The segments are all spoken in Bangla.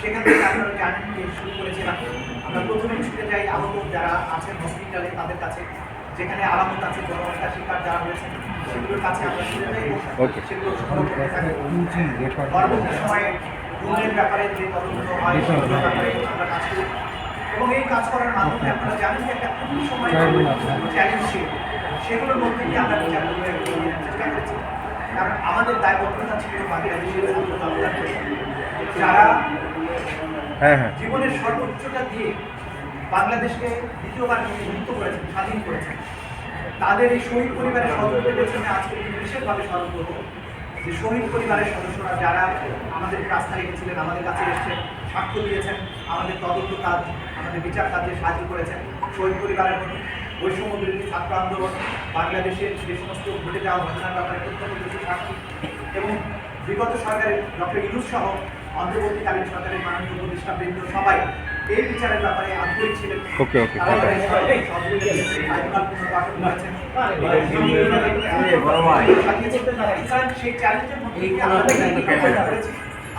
সেখান থেকে আপনারা জানেন যে শুরু করেছিলাম। আমরা প্রথমে ছুটে যাই আহত যারা আছেন হসপিটালে তাদের কাছে, যেখানে আলামত আছে গণহত্যা শিকার যারা হয়েছেন সেগুলোর কাছে আমরা ছুটে যাই এবং সেগুলো সংগ্রহ করতে থাকি। পরবর্তী সময়ে গুণের ব্যাপারে যে তদন্ত হয় সেগুলোর ব্যাপারে আমরা কাজ করি এবং এই কাজ করার মাধ্যমে আপনারা জানেন যে একটা খুব সময় চ্যালেঞ্জ ছিল, সেগুলোর মধ্যে দিয়ে আমরা বিচারগুলো চেষ্টা করেছি। কারণ আমাদের দায়বদ্ধতা ছিল বাংলাদেশের ছাত্র জনতাকে যারা জীবনের সর্বোচ্চটা দিয়ে বাংলাদেশকে দ্বিতীয়বার মুক্ত করেছেন, স্বাধীন করেছেন, তাদের এই শহীদ পরিবারের সদস্যদের পেছনে আজকে বিশেষভাবে স্মরণ করব যে শহীদ পরিবারের সদস্যরা যারা আমাদের রাস্তা রেখেছিলেন, আমাদের কাছে এসেছেন, সাক্ষ্য দিয়েছেন, আমাদের তদন্ত কাজ, আমাদের বিচার কাজে সাহায্য করেছেন। শহীদ পরিবারের মধ্যে বৈষম্য বিরোধী ছাত্র আন্দোলন, বাংলাদেশের যে সমস্ত ঘটে যাওয়া ঘটনার ব্যাপারে প্রত্যক্ষদর্শী সাক্ষী এবং বিগত সরকারের ডক্টর ইউনূস সহ অন্তর্বর্তীকালীন সরকারের মাননীয় উপদেষ্টাবৃন্দ সবাই এই বিচারের ব্যাপারে আগ্রহী ছিলেন। সেই চ্যালেঞ্জের মধ্যে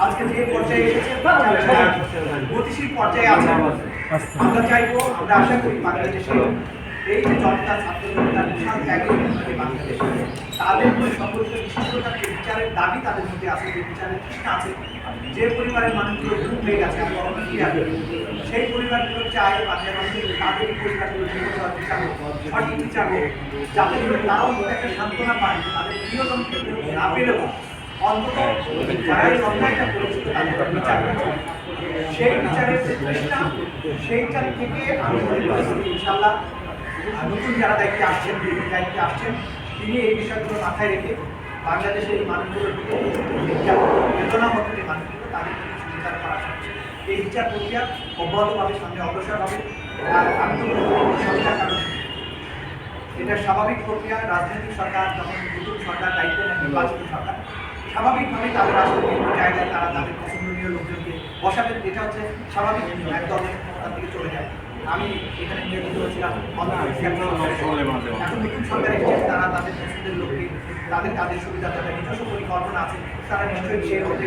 আজকে যে পর্যায়ে এসেছে গতিশীল পর্যায়ে আছে। আমরা চাইবো, আমরা আশা করি বাংলাদেশে এই যে জনতা ছাত্র জনতার বিশাল ত্যাগের মধ্যে বাংলাদেশে তাদের সম্পর্কিত বিশিষ্টতার যে বিচারের দাবি তাদের মধ্যে আছে, যে বিচারের তৃষ্ণা আছে, যে পরিবারের মানুষগুলো ঘুম হয়ে গেছে সেই পরিবারগুলো চায় বাংলাদেশে তাদের পরিবারগুলো বিচার হোক, সঠিক বিচার হোক, যাতে করে তারাও একটা সান্ত্বনা পায়, তাদের প্রিয়জন না পেলেও অন্তত যারা এই অন্যায়টা করেছিল তাদের বিচার সেই বিচারের চেষ্টা সেইটার থেকে আমি মনে করি ইনশাল্লাহ নতুন যারা দায়িত্বে আসছেন, দায়িত্বে আসছেন, তিনি এই বিষয়গুলো মাথায় রেখে বাংলাদেশের এই মানুষগুলোর বেদনা হতো এই মানুষগুলো তাদের বিচার করা এই বিচার প্রক্রিয়া অব্যাহতভাবে সামনে অগ্রসর হবে। আর আমি তো সরকার কারণ এটা স্বাভাবিক প্রক্রিয়া। রাজনৈতিক সরকার যখন নতুন সরকার দায়িত্ব নেন, নির্বাচিত সরকার স্বাভাবিকভাবেই তাদের রাষ্ট্রের বিভিন্ন জায়গায় তারা তাদের পছন্দনীয় লোকজনকে বসাবেন, এটা হচ্ছে স্বাভাবিক। একদল ক্ষমতা থেকে চলে যায়। আমি এখানে নিয়োজিত হয়েছিলাম, এখন নতুন সরকার এসেছে, তারা তাদের পছন্দের লোককে তাদের কাজের সুবিধা, তাদের নিজস্ব পরিকল্পনা আছে, তারা নিশ্চয়ই সেই অর্থে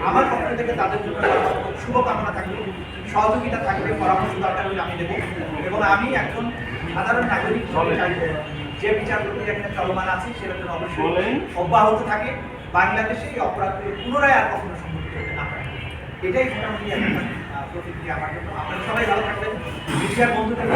আমার পক্ষ থেকে তাদের জন্য শুভকামনা থাকবে, সহযোগিতা থাকবে, পরামর্শ দরকার হলে আমি দেবো। এবং আমি একজন সাধারণ নাগরিক চাইব যে বিচার প্রক্রিয়া এখানে চলমান আছে সেটা যেন অবশ্যই অব্যাহত থাকে, বাংলাদেশে এই অপরাধগুলো পুনরায় আর কখনো সংঘটিত হতে না পারে। এটাই মোটামুটি প্রতিক্রিয়া আমার জন্য। আপনারা সবাই ভালো থাকবেন, মিডিয়ার বন্ধুদের